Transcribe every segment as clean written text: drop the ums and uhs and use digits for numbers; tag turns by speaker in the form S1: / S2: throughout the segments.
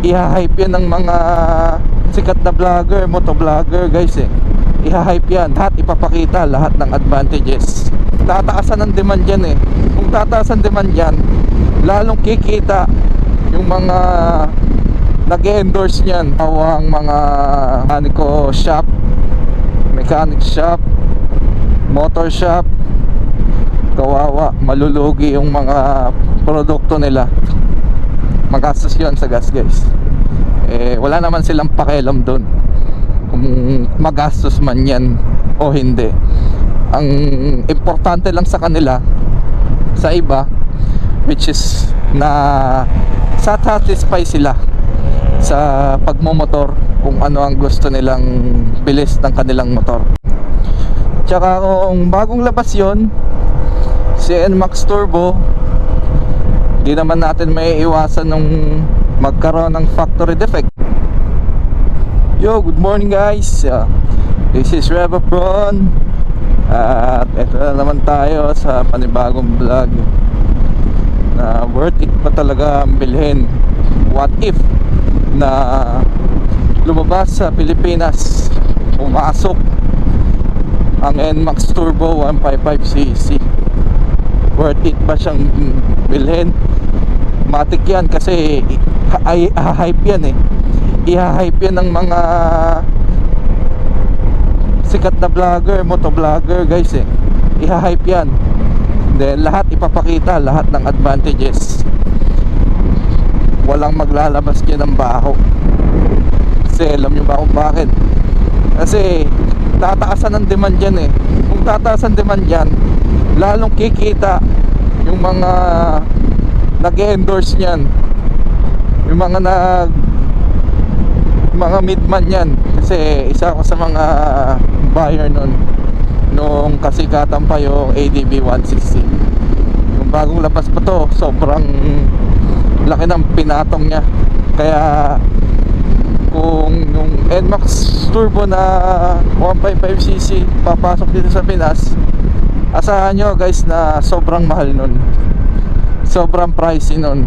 S1: iha-hype yan ng mga sikat na vlogger, motovlogger guys eh. Iha-hype yan, lahat ipapakita, lahat ng advantages. Tataasan ang demand yan eh. Kung tataas ang demand yan, lalong kikita yung mga nag-endorse niyan. Ang mga mechanic shop, motor shop, kawawa, malulugi yung mga produkto nila. Magastos yun sa gas guys. Wala naman silang pakialam doon kung magastos man yan o hindi. Ang importante lang sa kanila, sa iba, which is na satisfy sila sa pagmumotor kung ano ang gusto nilang bilis ng kanilang motor. Tsaka kung bagong labas yon, si NMAX Turbo, di naman natin may iwasan nung magkaroon ng factory defect. Yo, good morning guys, this is Revapron. At eto na naman tayo sa panibagong vlog na worth it pa talaga bilhin. What if na lumabas sa Pilipinas, pumasok ang NMAX Turbo 155cc? Worth it ba siyang bilhin? Matik yan kasi hype yan eh. Iha-hype yan ng mga sikat na vlogger, motovlogger guys eh. Iha-hype yan. Then lahat ipapakita, lahat ng advantages. Walang maglalabas dyan ng baho. Kasi alam nyo ba kung bakit? Kasi tataasan ang demand yan eh. Kung tataas ang demand yan, lalong kikita yung mga nag-endorse niyan, yung mga midman yan. Kasi isa ako sa mga buyer nung kasikatan pa yung ADB 160. Yung bagong labas pa to, sobrang laki ng pinatong niya. Kaya kung yung NMAX Turbo na 155cc papasok dito sa Pinas, asahan nyo guys na sobrang mahal nun, sobrang pricey nun.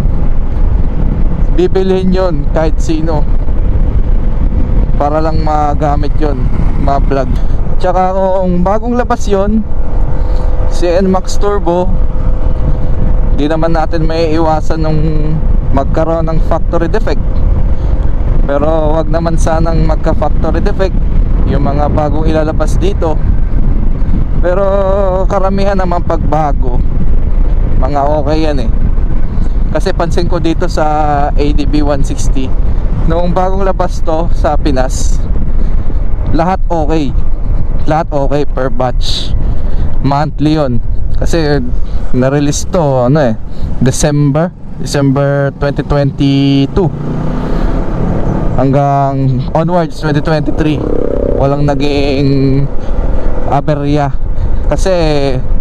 S1: Bibilhin yun kahit sino para lang magamit yun, ma-vlog. Tsaka kung bagong labas yun, si NMAX Turbo, di naman natin may iwasan nung magkaroon ng factory defect. Pero wag naman sanang magka-factory defect yung mga bagong ilalabas dito. Pero karamihan naman pagbago, mga okay yan eh. Kasi pansin ko dito sa ADB 160, noong bagong labas to sa Pinas, lahat okay. Lahat okay per batch. Monthly yun. Kasi na-release to December 2022 hanggang onwards 2023. Walang naging aberya. Kasi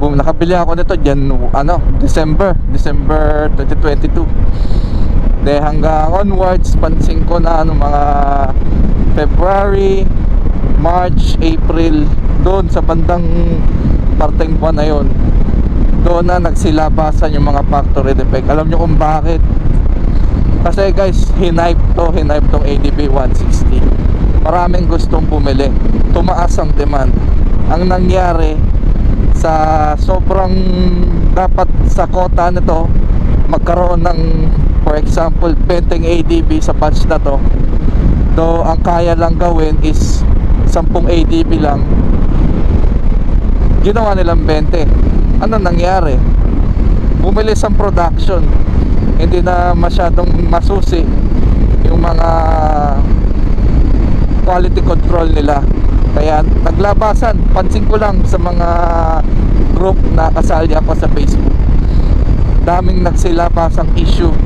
S1: nakabili ako nito dyan December 2022. De hanggang onwards pansin ko na mga February, March, April, doon sa bandang parteng buwan na yun, doon na nagsilabasan yung mga factory defect. Alam nyo kung bakit? Kasi guys, hinipe tong ADB 160. Maraming gustong bumili, tumaas ang demand. Ang nangyari, sa sobrang dapat sa kota nito magkaroon ng, for example, 20 ADB sa batch na to, though ang kaya lang gawin is 10 ADB lang, ginawa nilang 20. Ano nangyari? Bumilis ang production, hindi na masyadong masusi yung mga quality control nila. Kaya naglabasan. Pansin ko lang sa mga group na kasali ako sa Facebook, daming nagsilabasang issue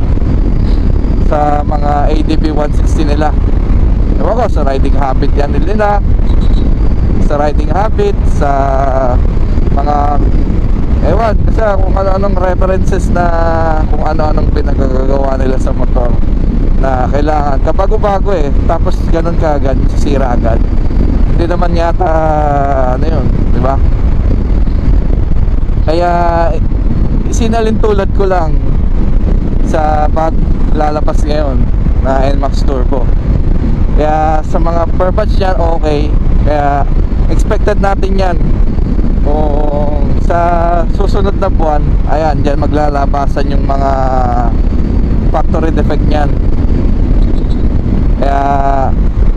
S1: sa mga ADB 160 nila. Ewan ko, sa riding habit yan nila, sa riding habit, sa mga ewan, kasi kung ano-anong references na kung ano-anong pinagagawa nila sa motor na kailangan kabago-bago tapos ganun ka agad, sisira agad. Hindi naman yata yun, di ba? Kaya sinalintulad ko lang sa paglalabas ngayon na NMAX Turbo. Kaya sa mga per batch yan, okay. Kaya expected natin yan. Kung sa susunod na buwan, ayan, dyan maglalabasan yung mga factory defect nyan. Kaya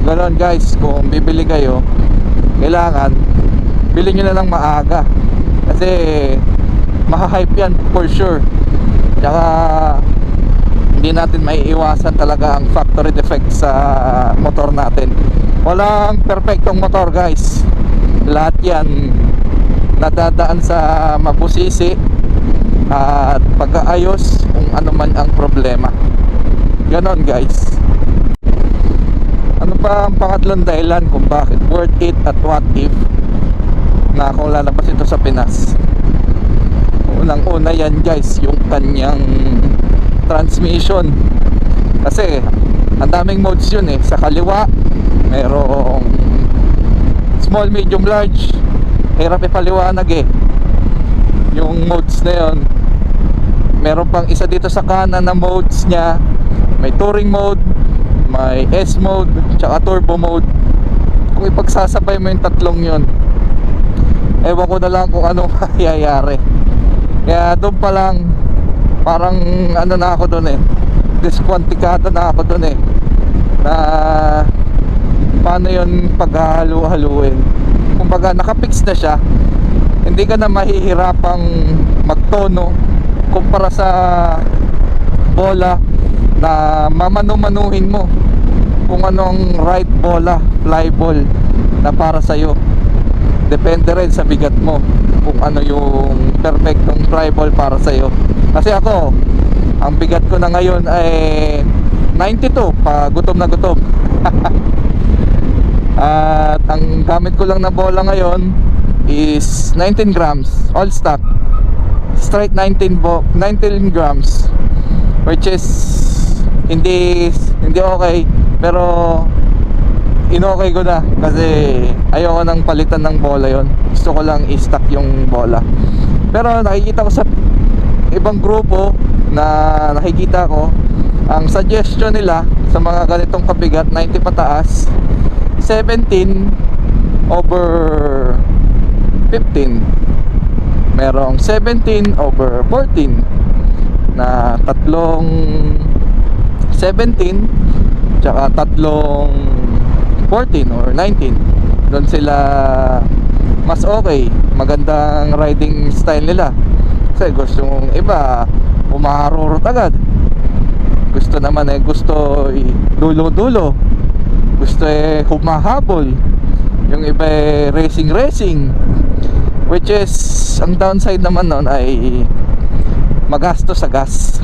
S1: ganoon guys, kung bibili kayo, kailangan bili nyo na lang maaga. Kasi maha-hype yan for sure. Tsaka hindi natin maiiwasan talaga ang factory defect sa motor natin. Walang perfectong motor guys. Lahat yan nadadaan sa mabusisi at pag-aayos kung ano man ang problema. Ganon guys. Ano pa ang pangatlong dahilan kung bakit worth it at what if na kung lalabas ito sa Pinas? Unang-una yan guys, yung kanyang transmission. Kasi ang daming modes yun eh. Sa kaliwa merong small, medium, large. Hirap ipaliwanag eh yung modes na yun. Meron pang isa dito sa kanan na modes nya. May touring mode, may S mode, tsaka turbo mode. Kung ipagsasabay mo yung tatlong yun, ewan ko na lang kung anong mangyayari. Kaya doon pa lang parang ano na ako doon eh, diskwantikado na ako doon eh, na paano yun paghahalu-haluin. Kumbaga nakapix na siya, hindi ka na mahihirapang magtono kumpara sa bola na mamanu-manuhin mo kung anong right bola, fly ball na para sa'yo. Depende rin sa bigat mo kung ano yung perfectong fly ball para sa'yo. Kasi ako, ang bigat ko na ngayon ay 92, pa gutom na gutom. At ang gamit ko lang na bola ngayon is 19 grams all stock, straight 19 grams, which is hindi okay, pero in-okay ko na kasi ayoko nang palitan ng bola yon. Gusto ko lang i-stock yung bola. Pero nakikita ko sa ibang grupo na nakikita ko, ang suggestion nila sa mga ganitong kabigat 90 pataas, 17 over 15. Merong 17 over 14 na tatlong 17 tsaka tatlong 14 or 19. Doon sila mas okay, magandang riding style nila. Kasi gusto mong iba umaharurot agad, gusto naman gusto dulo-dulo, gusto humahabol, yung iba racing, which is ang downside naman nun ay magastos sa gas.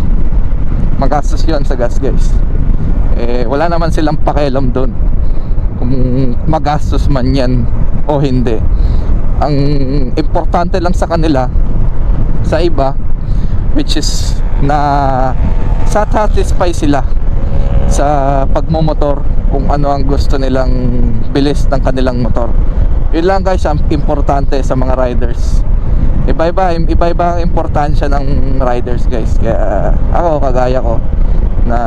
S1: Magastos yun sa gas guys. Wala naman silang pakialam dun kung magastos man yan o hindi. Ang importante lang sa kanila, sa iba, which is na satisfy sila sa pagmumotor kung ano ang gusto nilang bilis ng kanilang motor. Yun lang guys ang importante sa mga riders. Iba-iba ang importansya ng riders guys. Kaya ako, kagaya ko na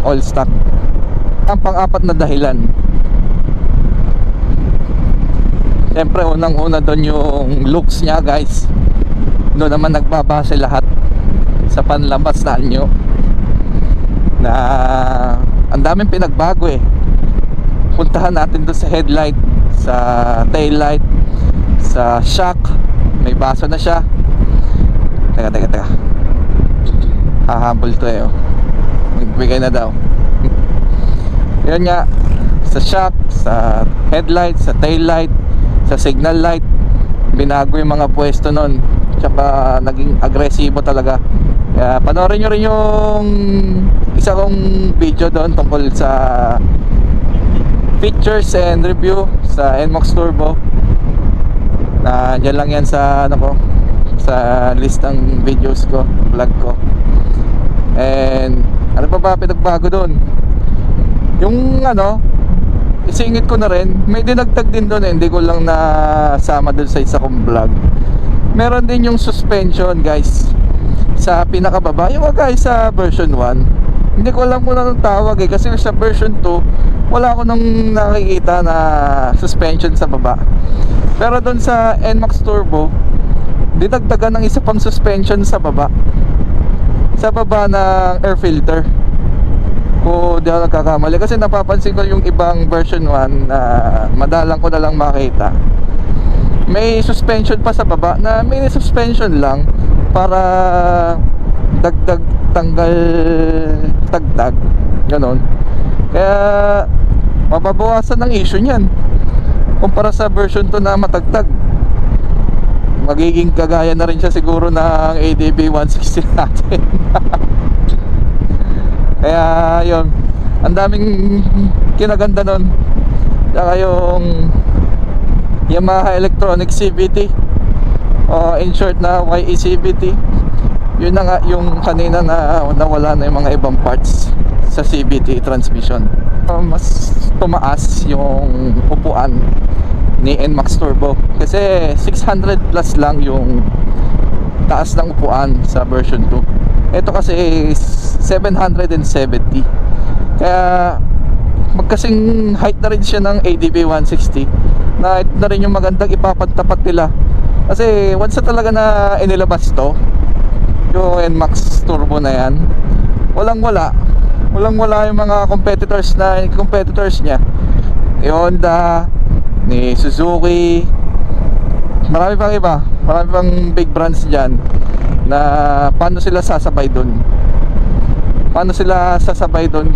S1: all stock. Ang pang-apat na dahilan, siyempre unang-una doon yung looks nya guys. Doon naman nagbabase lahat sa panlabas na anyo, na ang daming pinagbago eh. Puntahan natin doon sa headlight, sa tail light, sa shock. May baso na siya. Teka hahabol to eh oh. Magbigay na daw. Yun nga, sa shock, sa headlight, sa tail light, sa signal light, binago yung mga pwesto nun. Tsaka naging agresibo talaga. Kaya panoorin nyo rin yung isa kong video doon tungkol sa features and review sa NMAX Turbo. Na dyan lang yan sa ano ko, sa list ng videos ko, vlog ko. And ano pa ba pinagbago doon? Yung ano, isingit ko na rin, may dinagdag din doon eh. Hindi ko lang nasama doon sa isa kong vlog. Meron din yung suspension guys sa pinakababa, yung guys sa version 1 Hindi ko alam kung anong tawag eh, kasi sa version 2 wala ako nang nakikita na suspension sa baba. Pero doon sa NMAX Turbo, dinagdagan ng isa pang suspension sa baba ng air filter, kung di ako nagkakamali. Kasi napapansin ko yung ibang version 1 na madalang ko na lang makita, may suspension pa sa baba na mini suspension lang para dagdag, tanggal, tagtag, ganon. Kaya mababawasan ng issue niyan kumpara sa version 2 na matagtag. Magiging kagaya na rin siya siguro ng ADB 160 natin. Kaya yun, ang daming kinaganda nun. Saka yung Yamaha Electronic CVT, o in short na YE CVT. Yun na nga yung kanina na nawala na yung mga ibang parts sa CVT transmission. Mas tumaas yung upuan ni NMAX Turbo kasi 600 plus lang yung taas ng upuan sa version 2. Ito kasi 770. Kaya magkasing height na rin siya ng ADB 160, na ito na rin yung magandang ipapantapat nila. Kasi once na talaga na inilabas to, yung NMAX Turbo na yan, walang wala yung mga competitors niya, ni Honda, ni Suzuki, marami pang iba, marami pang big brands dyan. Na paano sila sasabay dun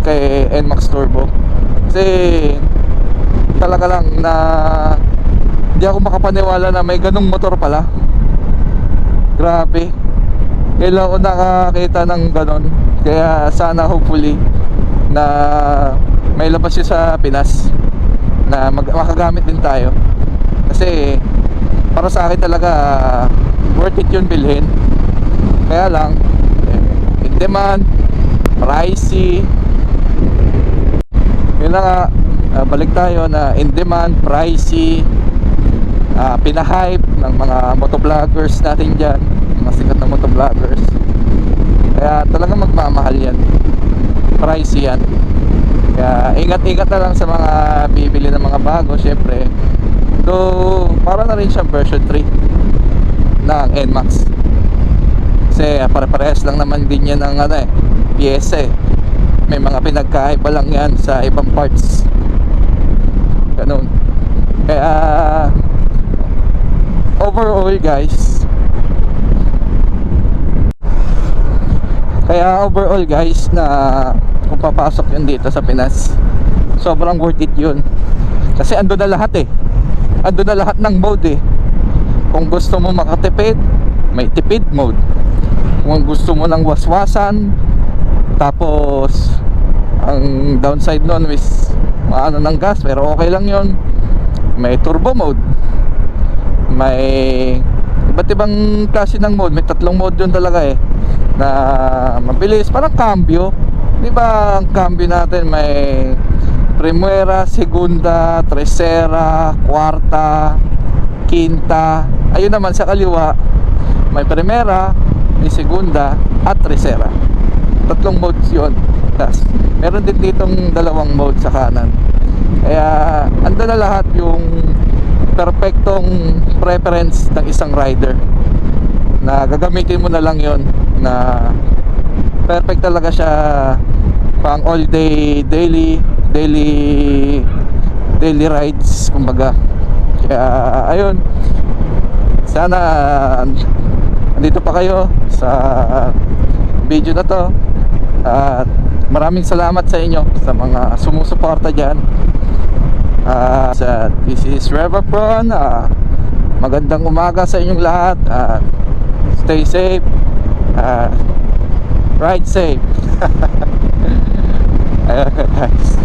S1: kay NMAX Turbo? Kasi talaga lang na hindi ako makapaniwala na may ganung motor pala. Grabe, kailan ko nakakita ng ganon. Kaya sana hopefully na may labas siya sa Pinas na makagamit din tayo. Kasi para sa akin talaga worth it yun bilhin. Kaya lang in demand, pricey. Yun na nga, balik tayo na in demand, pricey, pinahype ng mga motovloggers natin dyan, mga sikat na motovloggers. Kaya talagang magmamahal yan, pricey yan. Kaya ingat-ingat na lang sa mga bibili ng mga bago. Syempre, so para na rin siya version 3 ng NMAX. Kasi pare-parehas lang naman din yan ng piyesa eh. May mga pinagkaiba lang yan sa ibang parts, ganun. Kaya overall guys, na kung papasok yun dito sa Pinas, sobrang worth it yun. Kasi ando na lahat eh, ando na lahat ng mode eh. Kung gusto mo makatipid, may tipid mode. Kung gusto mo ng waswasan, tapos ang downside nun is maano ng gas, pero okay lang yun, may turbo mode, may iba't ibang klase ng mode. May 3 mode yun talaga eh, na mabilis, parang cambio. Di ba ang cambio natin may primera, segunda, tercera, cuarta, quinta. Ayun naman sa kaliwa, may primera, may segunda at tercera. 3 modes yun. Tapos meron din ditong 2 mode sa kanan. Kaya ando na lahat yung perfectong preference ng isang rider, na gagamitin mo na lang yon, na perfect talaga siya pang all day, daily rides kumbaga. Kaya ayun, sana andito pa kayo sa video na to, at maraming salamat sa inyo sa mga sumusuporta dyan. This is Revapron. Magandang umaga sa inyong lahat. Stay safe, ride safe. Ayun guys.